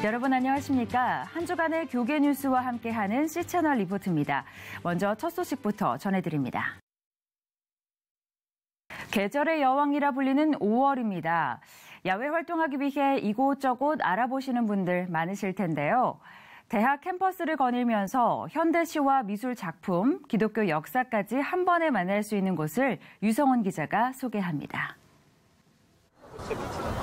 여러분 안녕하십니까? 한 주간의 교계 뉴스와 함께하는 C채널 리포트입니다. 먼저 첫 소식부터 전해드립니다. 계절의 여왕이라 불리는 5월입니다. 야외 활동하기 위해 이곳저곳 알아보시는 분들 많으실 텐데요. 대학 캠퍼스를 거닐면서 현대시와 미술 작품, 기독교 역사까지 한 번에 만날 수 있는 곳을 유성원 기자가 소개합니다.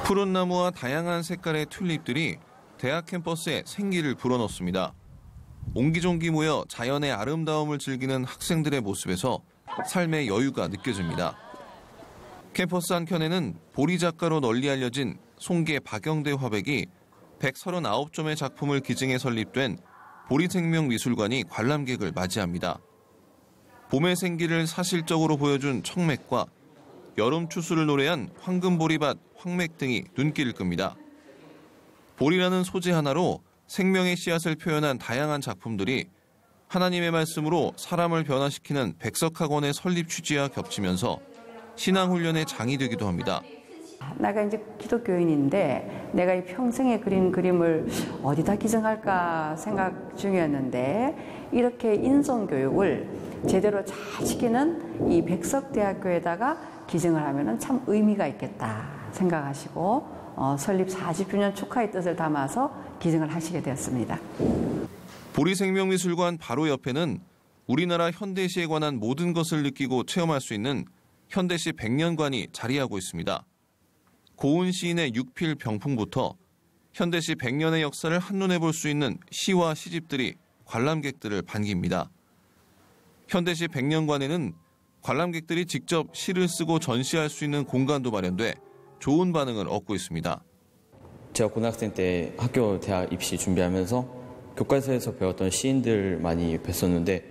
푸른 나무와 다양한 색깔의 튤립들이 대학 캠퍼스에 생기를 불어넣습니다. 옹기종기 모여 자연의 아름다움을 즐기는 학생들의 모습에서 삶의 여유가 느껴집니다. 캠퍼스 한켠에는 보리 작가로 널리 알려진 송계 박영대 화백이 139점의 작품을 기증해 설립된 보리생명미술관이 관람객을 맞이합니다. 봄의 생기를 사실적으로 보여준 청맥과 여름 추수를 노래한 황금보리밭, 황맥 등이 눈길을 끕니다. 보리라는 소재 하나로 생명의 씨앗을 표현한 다양한 작품들이 하나님의 말씀으로 사람을 변화시키는 백석학원의 설립 취지와 겹치면서 신앙훈련의 장이 되기도 합니다. 내가 이제 기독교인인데 내가 이 평생에 그린 그림을 어디다 기증할까 생각 중이었는데 이렇게 인성교육을 제대로 잘 시키는 이 백석대학교에다가 기증을 하면 참 의미가 있겠다 생각하시고 설립 40주년 축하의 뜻을 담아서 기증을 하시게 되었습니다. 보리생명미술관 바로 옆에는 우리나라 현대시에 관한 모든 것을 느끼고 체험할 수 있는 현대시 백년관이 자리하고 있습니다. 고은 시인의 육필 병풍부터 현대시 100년의 역사를 한눈에 볼 수 있는 시와 시집들이 관람객들을 반깁니다. 현대시 백년관에는 관람객들이 직접 시를 쓰고 전시할 수 있는 공간도 마련돼 좋은 반응을 얻고 있습니다. 제가 고등학생 때 학교 대학 입시 준비하면서 교과서에서 배웠던 시인들 많이 뵀었는데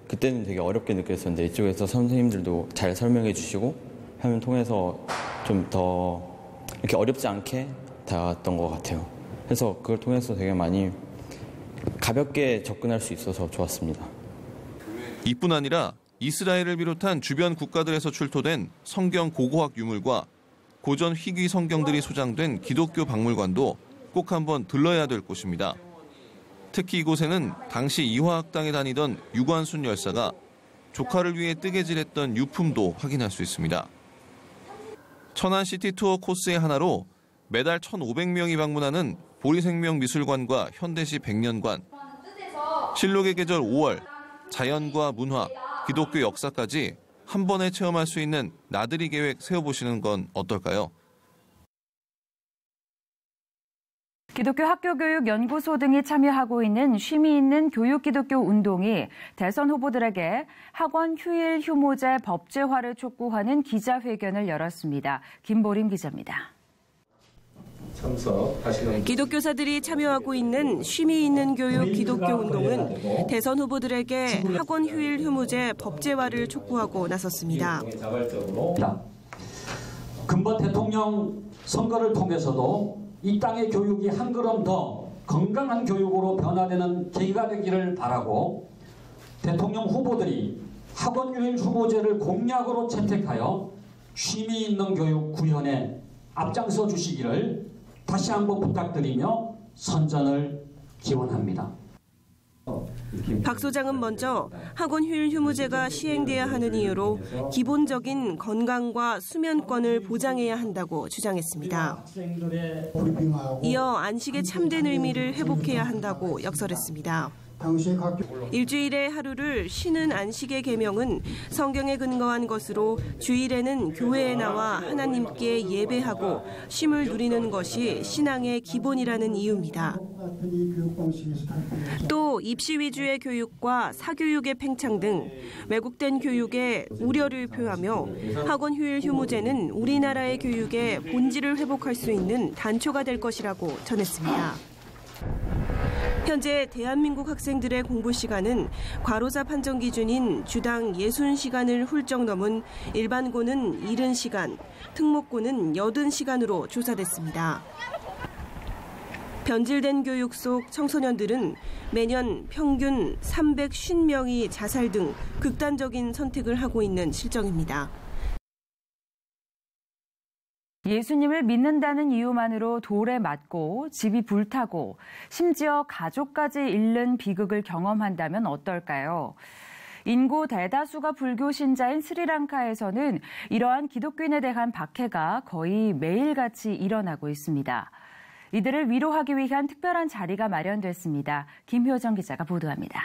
그때는 되게 어렵게 느꼈었는데 이쪽에서 선생님들도 잘 설명해 주시고 화면 통해서 좀 더 이렇게 어렵지 않게 다가왔던 것 같아요. 그래서 그걸 통해서 되게 많이 가볍게 접근할 수 있어서 좋았습니다. 이뿐 아니라 이스라엘을 비롯한 주변 국가들에서 출토된 성경 고고학 유물과 고전 희귀 성경들이 소장된 기독교 박물관도 꼭 한번 들러야 될 곳입니다. 특히 이곳에는 당시 이화학당에 다니던 유관순 열사가 조카를 위해 뜨개질했던 유품도 확인할 수 있습니다. 천안시티 투어 코스의 하나로 매달 1,500명이 방문하는 보리생명미술관과 현대시 백년관, 실록의 계절 5월, 자연과 문화, 기독교 역사까지 한 번에 체험할 수 있는 나들이 계획 세워보시는 건 어떨까요? 기독교 학교교육연구소 등이 참여하고 있는 쉼이 있는 교육기독교 운동이 대선 후보들에게 학원 휴일 휴무제 법제화를 촉구하는 기자회견을 열었습니다. 김보림 기자입니다. 기독교사들이 참여하고 있는 쉼이 있는 교육 기독교 운동은 대선 후보들에게 학원 휴일 휴무제 법제화를 촉구하고 나섰습니다. 근본 대통령 선거를 통해서도 이 땅의 교육이 한 걸음 더 건강한 교육으로 변화되는 계기가 되기를 바라고 대통령 후보들이 학원 휴일 휴무제를 공약으로 채택하여 쉼이 있는 교육 구현에 앞장서 주시기를 다시 한번 부탁드리며 선전을 기원합니다. 박 소장은 먼저 학원 휴일 휴무제가 시행돼야 하는 이유로 기본적인 건강과 수면권을 보장해야 한다고 주장했습니다. 이어 안식의 참된 의미를 회복해야 한다고 역설했습니다. 일주일의 하루를 쉬는 안식의 계명은 성경에 근거한 것으로 주일에는 교회에 나와 하나님께 예배하고 쉼을 누리는 것이 신앙의 기본이라는 이유입니다. 또 입시 위주의 교육과 사교육의 팽창 등 왜곡된 교육에 우려를 표하며 학원 휴일 휴무제는 우리나라의 교육의 본질을 회복할 수 있는 단초가 될 것이라고 전했습니다. 현재 대한민국 학생들의 공부 시간은 과로사 판정 기준인 주당 60시간을 훌쩍 넘은 일반고는 70시간, 특목고는 80시간으로 조사됐습니다. 변질된 교육 속 청소년들은 매년 평균 350명이 자살 등 극단적인 선택을 하고 있는 실정입니다. 예수님을 믿는다는 이유만으로 돌에 맞고 집이 불타고 심지어 가족까지 잃는 비극을 경험한다면 어떨까요? 인구 대다수가 불교 신자인 스리랑카에서는 이러한 기독교인에 대한 박해가 거의 매일같이 일어나고 있습니다. 이들을 위로하기 위한 특별한 자리가 마련됐습니다. 김효정 기자가 보도합니다.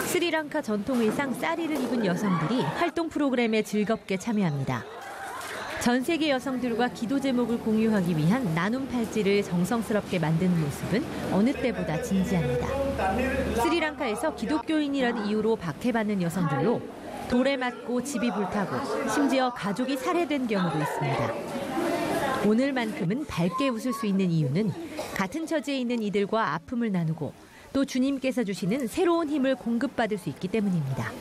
스리랑카 전통 의상 사리를 입은 여성들이 활동 프로그램에 즐겁게 참여합니다. 전 세계 여성들과 기도 제목을 공유하기 위한 나눔 팔찌를 정성스럽게 만드는 모습은 어느 때보다 진지합니다. 스리랑카에서 기독교인이라는 이유로 박해받는 여성들로 돌에 맞고 집이 불타고 심지어 가족이 살해된 경우도 있습니다. 오늘만큼은 밝게 웃을 수 있는 이유는 같은 처지에 있는 이들과 아픔을 나누고 또 주님께서 주시는 새로운 힘을 공급받을 수 있기 때문입니다.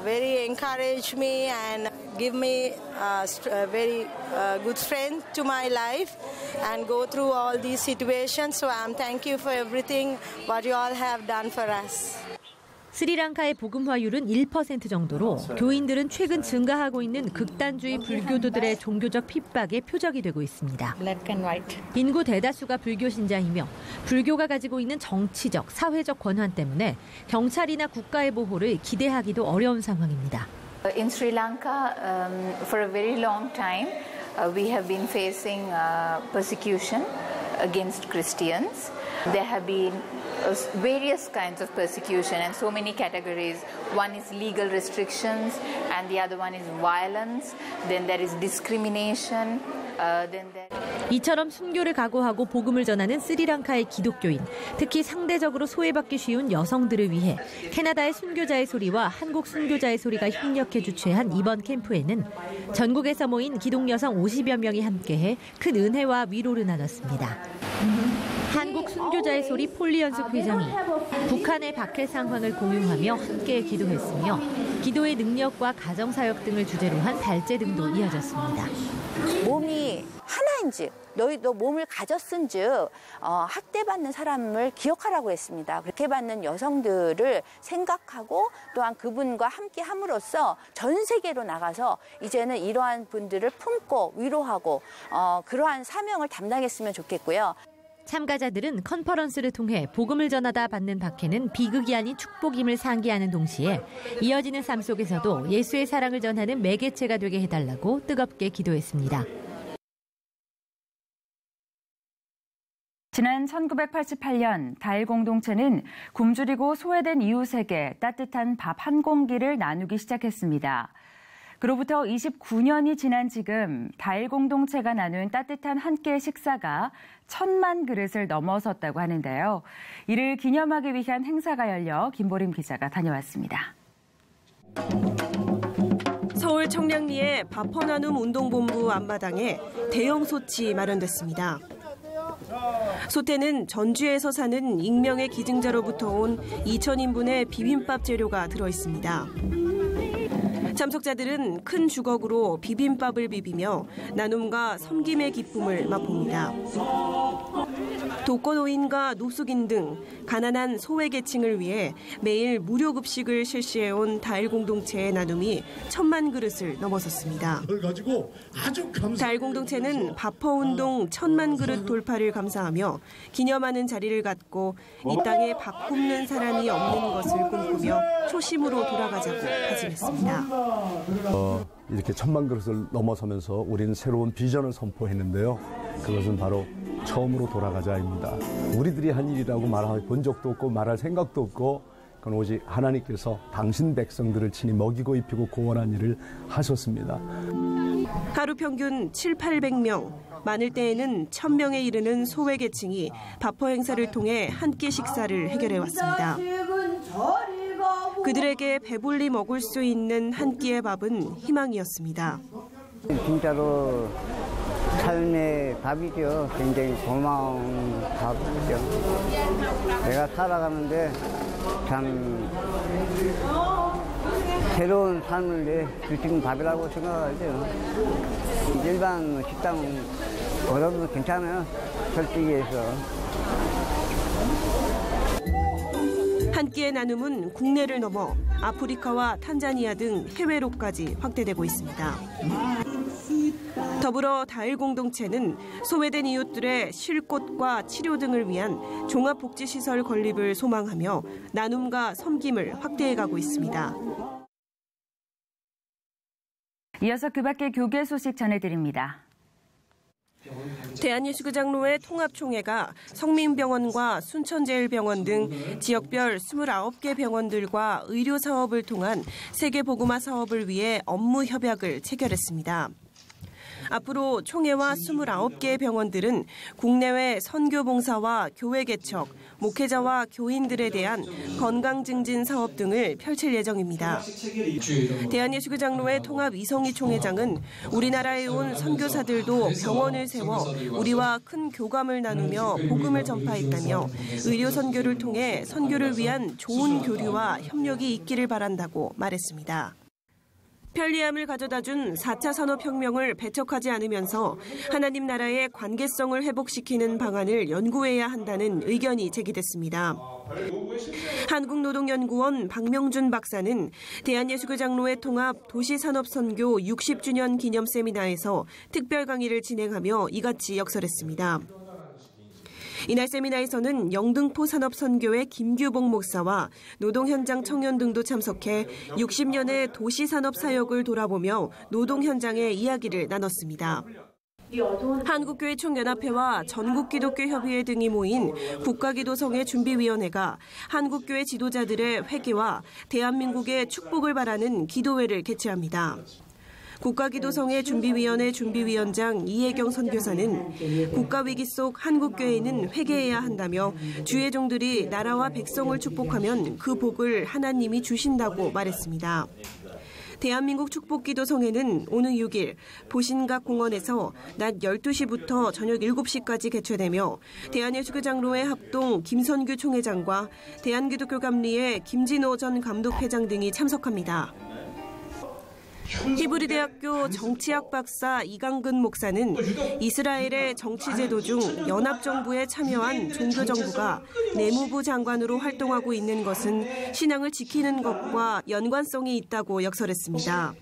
Very encourage me and give me very good strength to my life and go through all these situations. So I'm thank you for everything what you all have done for us. 스리랑카의 복음화율은 1% 정도로 교인들은 최근 증가하고 있는 극단주의 불교도들의 종교적 핍박의 표적이 되고 있습니다. 인구 대다수가 불교 신자이며 불교가 가지고 있는 정치적, 사회적 권한 때문에 경찰이나 국가의 보호를 기대하기도 어려운 상황입니다. In Sri Lanka, for a very long time, we have been facing persecution against Christians. There have been various kinds of persecution and so many categories. One is legal restrictions and the other one is violence. Then there is discrimination. 이처럼 순교를 각오하고 복음을 전하는 스리랑카의 기독교인, 특히 상대적으로 소외받기 쉬운 여성들을 위해 캐나다의 순교자의 소리와 한국 순교자의 소리가 협력해 주최한 이번 캠프에는 전국에서 모인 기독 여성 50여 명이 함께해 큰 은혜와 위로를 나눴습니다. 한국 순교자의 소리 폴리연숙 회장이 북한의 박해 상황을 공유하며 함께 기도했으며 기도의 능력과 가정사역 등을 주제로 한 발제 등도 이어졌습니다. 몸이 하나인즉 너희도 몸을 가졌은즉 학대받는 사람을 기억하라고 했습니다. 그렇게 받는 여성들을 생각하고 또한 그분과 함께 함으로써 전 세계로 나가서 이제는 이러한 분들을 품고 위로하고 그러한 사명을 담당했으면 좋겠고요. 참가자들은 컨퍼런스를 통해 복음을 전하다 받는 박해는 비극이 아닌 축복임을 상기하는 동시에 이어지는 삶 속에서도 예수의 사랑을 전하는 매개체가 되게 해달라고 뜨겁게 기도했습니다. 지난 1988년 다일 공동체는 굶주리고 소외된 이웃에게 따뜻한 밥 한 공기를 나누기 시작했습니다. 그로부터 29년이 지난 지금 다일 공동체가 나눈 따뜻한 한 끼의 식사가 1,000만 그릇을 넘어섰다고 하는데요. 이를 기념하기 위한 행사가 열려 김보림 기자가 다녀왔습니다. 서울 청량리의 밥허나눔 운동본부 앞마당에 대형 솥이 마련됐습니다. 솥에는 전주에서 사는 익명의 기증자로부터 온 2,000인분의 비빔밥 재료가 들어있습니다. 참석자들은 큰 주걱으로 비빔밥을 비비며 나눔과 섬김의 기쁨을 맛봅니다. 독거노인과 노숙인 등 가난한 소외계층을 위해 매일 무료 급식을 실시해온 다일 공동체의 나눔이 1,000만 그릇을 넘어섰습니다. 다일 공동체는 밥허운동 1,000만 그릇 돌파를 감사하며 기념하는 자리를 갖고 이 땅에 밥 굶는 사람이 없는 것을 꿈꾸며 초심으로 돌아가자고 다짐했습니다. 이렇게 1,000만 그릇을 넘어서면서 우리는 새로운 비전을 선포했는데요. 그것은 바로 처음으로 돌아가자입니다. 우리들이 한 일이라고 말해본 적도 없고 말할 생각도 없고 그건 오직 하나님께서 당신 백성들을 친히 먹이고 입히고 구원한 일을 하셨습니다. 하루 평균 700~800명, 많을 때에는 1,000명에 이르는 소외계층이 밥허 행사를 통해 한 끼 식사를 해결해왔습니다. 그들에게 배불리 먹을 수 있는 한 끼의 밥은 희망이었습니다. 진짜로 삶의 밥이죠. 굉장히 고마운 밥이죠. 내가 살아가는데 참 새로운 삶을 주신 밥이라고 생각하죠. 일반 식당보다도 괜찮아요. 솔직히 해서. 한 끼의 나눔은 국내를 넘어 아프리카와 탄자니아 등 해외로까지 확대되고 있습니다. 더불어 다일 공동체는 소외된 이웃들의 쉴곳과 치료 등을 위한 종합복지시설 건립을 소망하며 나눔과 섬김을 확대해가고 있습니다. 이어서 그 밖의 교계 소식 전해드립니다. 대한예수교장로회 통합총회가 성민병원과 순천제일병원 등 지역별 29개 병원들과 의료사업을 통한 세계복음화 사업을 위해 업무 협약을 체결했습니다. 앞으로 총회와 29개의 병원들은 국내외 선교봉사와 교회 개척, 목회자와 교인들에 대한 건강 증진 사업 등을 펼칠 예정입니다. 대한예수교장로회 통합 이성희 총회장은 우리나라에 온 선교사들도 병원을 세워 우리와 큰 교감을 나누며 복음을 전파했다며 의료 선교를 통해 선교를 위한 좋은 교류와 협력이 있기를 바란다고 말했습니다. 편리함을 가져다준 4차 산업혁명을 배척하지 않으면서 하나님 나라의 관계성을 회복시키는 방안을 연구해야 한다는 의견이 제기됐습니다. 한국노동연구원 박명준 박사는 대한예수교장로회 통합 도시산업선교 60주년 기념 세미나에서 특별 강의를 진행하며 이같이 역설했습니다. 이날 세미나에서는 영등포 산업선교회 김규봉 목사와 노동 현장 청년 등도 참석해 60년의 도시산업 사역을 돌아보며 노동 현장의 이야기를 나눴습니다. 한국교회 총연합회와 전국기독교협의회 등이 모인 국가기도성회 준비위원회가 한국교회 지도자들의 회개와 대한민국의 축복을 바라는 기도회를 개최합니다. 국가기도성회 준비위원회 준비위원장 이혜경 선교사는 국가위기 속 한국교회는 회개해야 한다며 주의 종들이 나라와 백성을 축복하면 그 복을 하나님이 주신다고 말했습니다. 대한민국 축복기도성회는 오는 6일 보신각 공원에서 낮 12시부터 저녁 7시까지 개최되며 대한예수교장로회 합동 김선규 총회장과 대한기독교감리회 김진호 전 감독회장 등이 참석합니다. 히브리대학교 정치학 박사 이강근 목사는 이스라엘의 정치제도 중 연합정부에 참여한 종교정부가 내무부 장관으로 활동하고 있는 것은 신앙을 지키는 것과 연관성이 있다고 역설했습니다.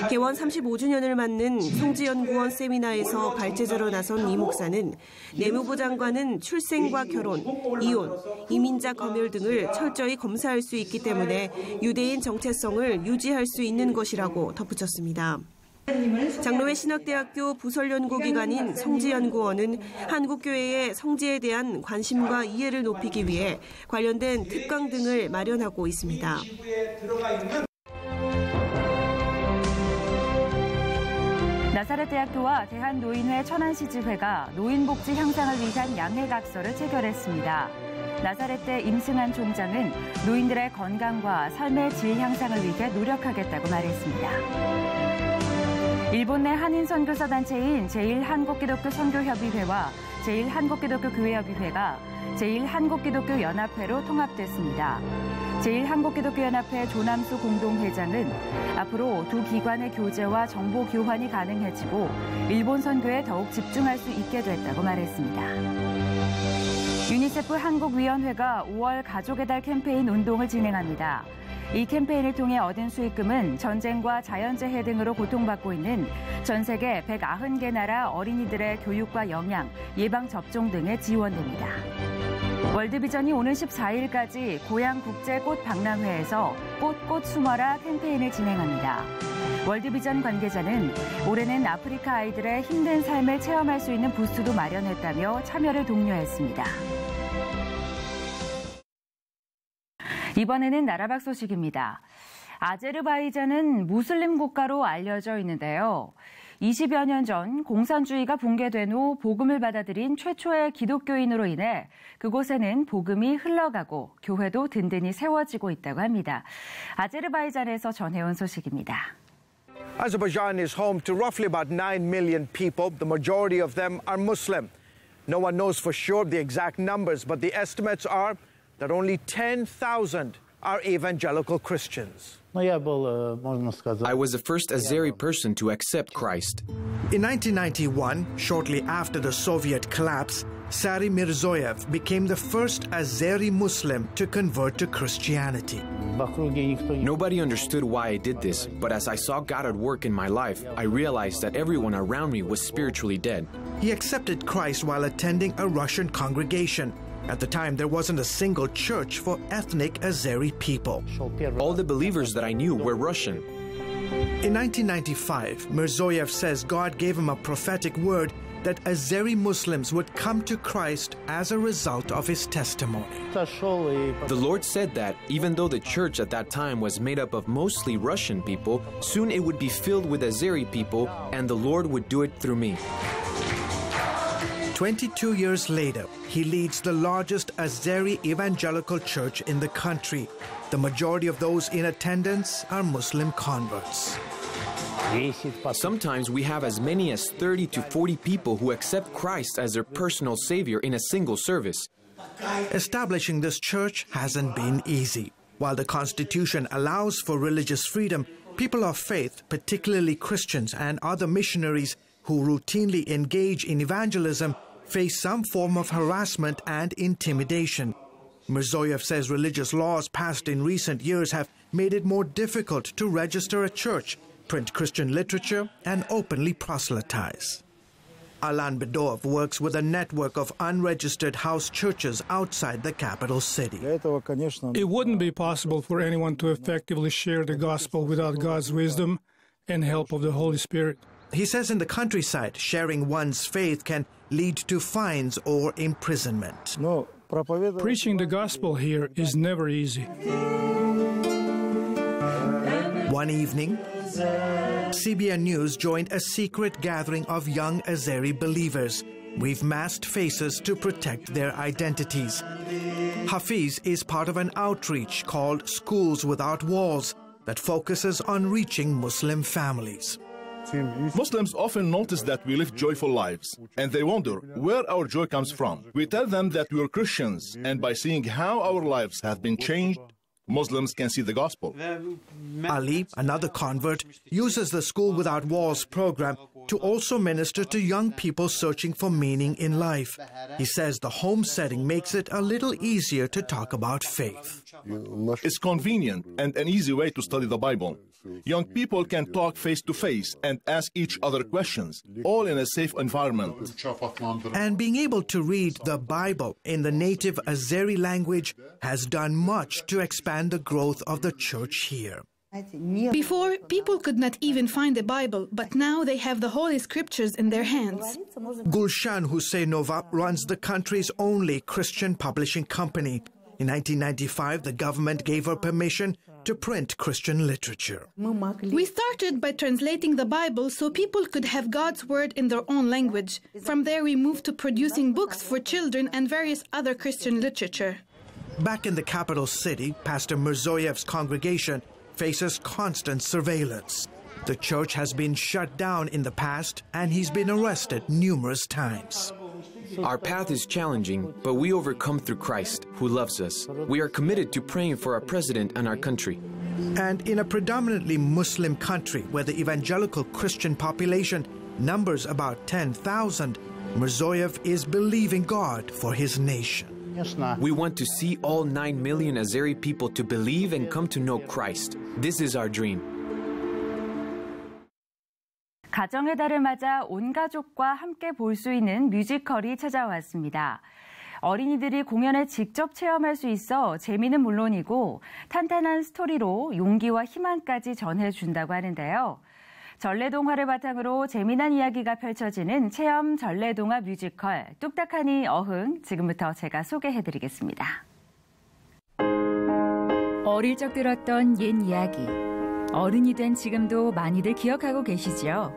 개원 35주년을 맞는 성지연구원 세미나에서 발제자로 나선 이 목사는 내무부 장관은 출생과 결혼, 이혼, 이민자 검열 등을 철저히 검사할 수 있기 때문에 유대인 정체성을 유지할 수 있는 것이라고 덧붙였습니다. 장로회 신학대학교 부설연구기관인 성지연구원은 한국교회의 성지에 대한 관심과 이해를 높이기 위해 관련된 특강 등을 마련하고 있습니다. 나사렛대학교와 대한노인회 천안시지회가 노인복지 향상을 위한 양해각서를 체결했습니다. 나사렛대 임승한 총장은 노인들의 건강과 삶의 질 향상을 위해 노력하겠다고 말했습니다. 일본 내 한인 선교사 단체인 제1한국기독교선교협의회와 제1한국기독교교회협의회가 제1한국기독교연합회로 통합됐습니다. 제1한국기독교연합회 조남수 공동회장은 앞으로 두 기관의 교제와 정보 교환이 가능해지고 일본 선교에 더욱 집중할 수 있게 됐다고 말했습니다. 유니세프 한국위원회가 5월 가족의 달 캠페인 운동을 진행합니다. 이 캠페인을 통해 얻은 수익금은 전쟁과 자연재해 등으로 고통받고 있는 전 세계 190개 나라 어린이들의 교육과 영양, 예방접종 등에 지원됩니다. 월드비전이 오는 14일까지 고양국제꽃박람회에서 꽃꽃 숨어라 캠페인을 진행합니다. 월드비전 관계자는 올해는 아프리카 아이들의 힘든 삶을 체험할 수 있는 부스도 마련했다며 참여를 독려했습니다. 이번에는 나라 밖 소식입니다. 아제르바이잔은 무슬림 국가로 알려져 있는데요. 20여 년 전 공산주의가 붕괴된 후 복음을 받아들인 최초의 기독교인으로 인해 그곳에는 복음이 흘러가고 교회도 든든히 세워지고 있다고 합니다. 아제르바이잔에서 전해온 소식입니다. Azerbaijan is home to roughly about 9 million people. The majority of them are Muslim. No one knows for sure the exact numbers, but the estimates are that only 10,000 are evangelical Christians. I was the first Azeri person to accept Christ. In 1991, shortly after the Soviet collapse, Sari Mirzoyev became the first Azeri Muslim to convert to Christianity. Nobody understood why I did this, but as I saw God at work in my life, I realized that everyone around me was spiritually dead. He accepted Christ while attending a Russian congregation. At the time, there wasn't a single church for ethnic Azeri people. All the believers that I knew were Russian. In 1995, Mirzoyev says God gave him a prophetic word that Azeri Muslims would come to Christ as a result of his testimony. The Lord said that even though the church at that time was made up of mostly Russian people, soon it would be filled with Azeri people, and the Lord would do it through me. 22 years later, he leads the largest Azeri evangelical church in the country. The majority of those in attendance are Muslim converts. Sometimes we have as many as 30 to 40 people who accept Christ as their personal savior in a single service. Establishing this church hasn't been easy. While the Constitution allows for religious freedom, people of faith, particularly Christians and other missionaries who routinely engage in evangelism, face some form of harassment and intimidation. Mirzoyev says religious laws passed in recent years have made it more difficult to register a church, print Christian literature, and openly proselytize. Alan Bedov works with a network of unregistered house churches outside the capital city. It wouldn't be possible for anyone to effectively share the gospel without God's wisdom and help of the Holy Spirit. He says in the countryside, sharing one's faith can lead to fines or imprisonment. Preaching the gospel here is never easy. One evening, CBN News joined a secret gathering of young Azeri believers. We've masked faces to protect their identities. Hafiz is part of an outreach called Schools Without Walls that focuses on reaching Muslim families. Muslims often notice that we live joyful lives, and they wonder where our joy comes from. We tell them that we are Christians, and by seeing how our lives have been changed, Muslims can see the gospel. Ali, another convert, uses the School Without Walls program to also minister to young people searching for meaning in life. He says the home setting makes it a little easier to talk about faith. It's convenient and an easy way to study the Bible. Young people can talk face to face and ask each other questions, all in a safe environment. And being able to read the Bible in the native Azeri language has done much to expand the growth of the church here. Before, people could not even find the Bible, but now they have the Holy Scriptures in their hands. Gulshan Husseinova runs the country's only Christian publishing company. In 1995, the government gave her permission to print Christian literature. We started by translating the Bible so people could have God's word in their own language. From there, we moved to producing books for children and various other Christian literature. Back in the capital city, Pastor Mirzoyev's congregation faces constant surveillance. The church has been shut down in the past, and he's been arrested numerous times. Our path is challenging, but we overcome through Christ, who loves us. We are committed to praying for our president and our country. And in a predominantly Muslim country where the evangelical Christian population numbers about 10,000, Mirzoyev is believing God for his nation. We want to see all 9 million Azeri people to believe and come to know Christ. This is our dream. 가정의 달을 맞아 온 가족과 함께 볼 수 있는 뮤지컬이 찾아왔습니다. 어린이들이 공연을 직접 체험할 수 있어 재미는 물론이고 탄탄한 스토리로 용기와 희망까지 전해준다고 하는데요. 전래동화를 바탕으로 재미난 이야기가 펼쳐지는 체험 전래동화 뮤지컬 뚝딱하니 어흥, 지금부터 제가 소개해드리겠습니다. 어릴 적 들었던 옛 이야기. 어른이 된 지금도 많이들 기억하고 계시죠?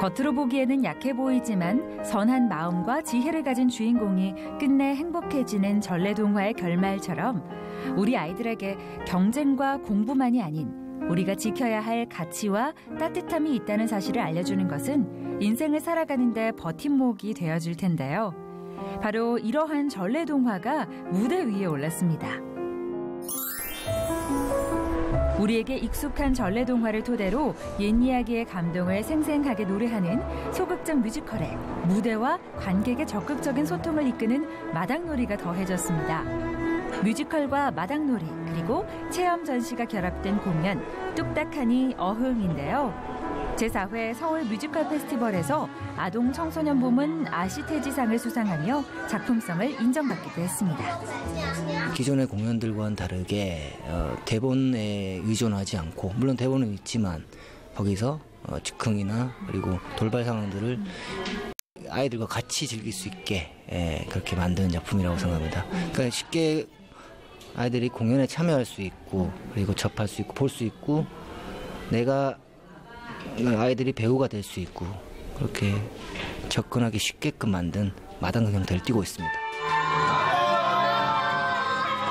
겉으로 보기에는 약해 보이지만 선한 마음과 지혜를 가진 주인공이 끝내 행복해지는 전래동화의 결말처럼 우리 아이들에게 경쟁과 공부만이 아닌 우리가 지켜야 할 가치와 따뜻함이 있다는 사실을 알려주는 것은 인생을 살아가는 데 버팀목이 되어줄 텐데요. 바로 이러한 전래동화가 무대 위에 올랐습니다. 우리에게 익숙한 전래동화를 토대로 옛 이야기의 감동을 생생하게 노래하는 소극장 뮤지컬에 무대와 관객의 적극적인 소통을 이끄는 마당놀이가 더해졌습니다. 뮤지컬과 마당놀이 그리고 체험 전시가 결합된 공연 뚝딱하니 어흥인데요. 제4회 서울 뮤지컬 페스티벌에서 아동 청소년 부문 아시태지상을 수상하며 작품성을 인정받기도 했습니다. 기존의 공연들과는 다르게 대본에 의존하지 않고 물론 대본은 있지만 거기서 즉흥이나 그리고 돌발 상황들을 아이들과 같이 즐길 수 있게 그렇게 만드는 작품이라고 생각합니다. 그러니까 쉽게 아이들이 공연에 참여할 수 있고 그리고 접할 수 있고 볼 수 있고 내가 아이들이 배우가 될 수 있고 그렇게 접근하기 쉽게끔 만든 마당극영대를 띄고 있습니다.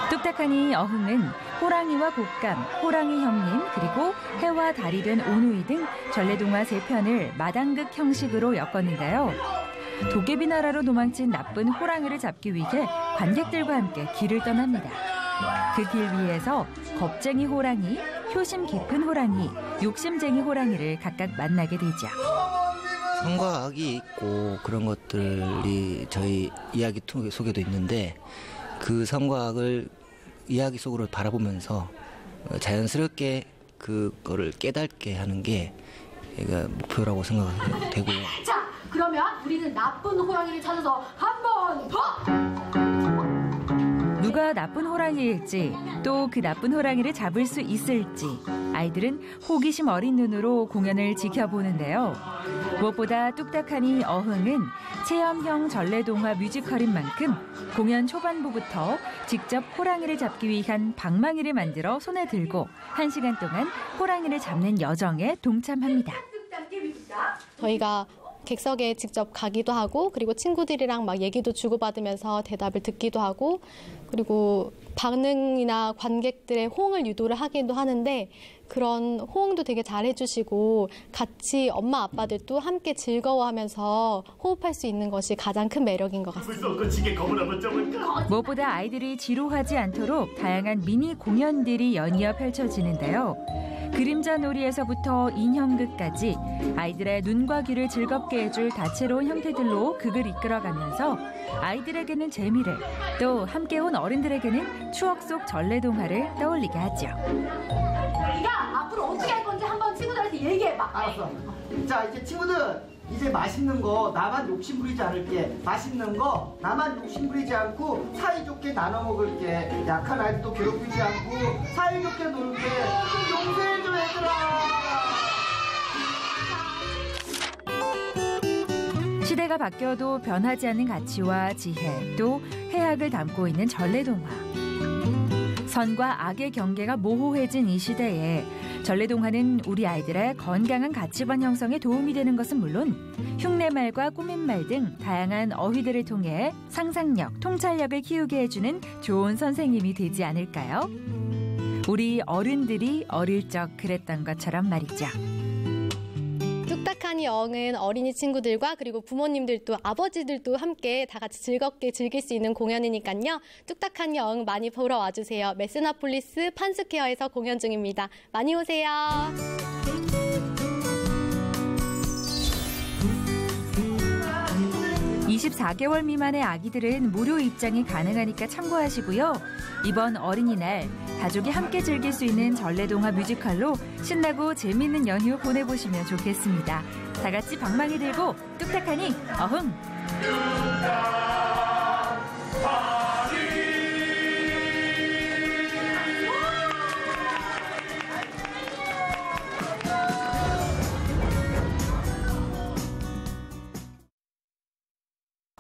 뚝딱하니 어흥은 호랑이와 곶감, 호랑이 형님 그리고 해와 달이 된 오누이 등 전래동화 3편을 마당극 형식으로 엮었는데요. 도깨비 나라로 도망친 나쁜 호랑이를 잡기 위해 관객들과 함께 길을 떠납니다. 그 길 위에서 겁쟁이 호랑이, 효심 깊은 호랑이, 욕심쟁이 호랑이를 각각 만나게 되죠. 선과 악이 있고 그런 것들이 저희 이야기 속에도 있는데 그 선과 악을 이야기 속으로 바라보면서 자연스럽게 그거를 깨닫게 하는 게 목표라고 생각되고요. 자, 그러면 우리는 나쁜 호랑이를 찾아서 한 번 더! 누가 나쁜 호랑이일지 또 그 나쁜 호랑이를 잡을 수 있을지 아이들은 호기심 어린 눈으로 공연을 지켜보는데요. 무엇보다 뚝딱하니 어흥은 체험형 전래동화 뮤지컬인 만큼 공연 초반부부터 직접 호랑이를 잡기 위한 방망이를 만들어 손에 들고 1시간 동안 호랑이를 잡는 여정에 동참합니다. 저희가 객석에 직접 가기도 하고 그리고 친구들이랑 막 얘기도 주고받으면서 대답을 듣기도 하고 그리고 반응이나 관객들의 호응을 유도를 하기도 하는데 그런 호응도 되게 잘해주시고 같이 엄마 아빠들도 함께 즐거워하면서 호흡할 수 있는 것이 가장 큰 매력인 것 같습니다. 무엇보다 아이들이 지루하지 않도록 다양한 미니 공연들이 연이어 펼쳐지는데요. 그림자 놀이에서부터 인형극까지 아이들의 눈과 귀를 즐겁게 해줄 다채로운 형태들로 극을 이끌어가면서 아이들에게는 재미를 또 함께 온 어른들에게는 추억 속 전래동화를 떠올리게 하죠. 우리가 앞으로 어떻게 할 건지 한번 친구들한테 얘기해봐. 알았어. 자, 이제 친구들 이제 맛있는 거 나만 욕심 부리지 않을게. 맛있는 거 나만 욕심 부리지 않고 사이좋게 나눠 먹을게. 약한 아이도 괴롭히지 않고 사이좋게 놀게. 용서해줘 얘들아. 시대가 바뀌어도 변하지 않는 가치와 지혜 또 해악을 담고 있는 전래동화. 선과 악의 경계가 모호해진 이 시대에 전래동화는 우리 아이들의 건강한 가치관 형성에 도움이 되는 것은 물론 흉내말과 꾸민말 등 다양한 어휘들을 통해 상상력, 통찰력을 키우게 해주는 좋은 선생님이 되지 않을까요? 우리 어른들이 어릴 적 그랬던 것처럼 말이죠. 뚝딱하니 어흥은 어린이 친구들과 그리고 부모님들도 아버지들도 함께 다 같이 즐겁게 즐길 수 있는 공연이니까요. 뚝딱하니 어흥 많이 보러 와주세요. 메스나폴리스 판스퀘어에서 공연 중입니다. 많이 오세요. 24개월 미만의 아기들은 무료 입장이 가능하니까 참고하시고요. 이번 어린이날 가족이 함께 즐길 수 있는 전래동화 뮤지컬로 신나고 재밌는 연휴 보내보시면 좋겠습니다. 다 같이 방망이 들고 뚝딱하니 어흥!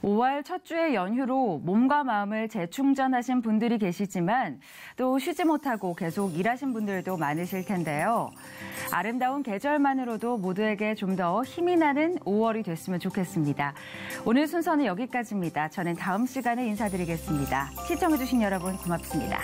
(5월) 첫 주의 연휴로 몸과 마음을 재충전하신 분들이 계시지만 또 쉬지 못하고 계속 일하신 분들도 많으실 텐데요. 아름다운 계절만으로도 모두에게 좀 더 힘이 나는 5월이 됐으면 좋겠습니다. 오늘 순서는 여기까지입니다. 저는 다음 시간에 인사드리겠습니다. 시청해주신 여러분 고맙습니다.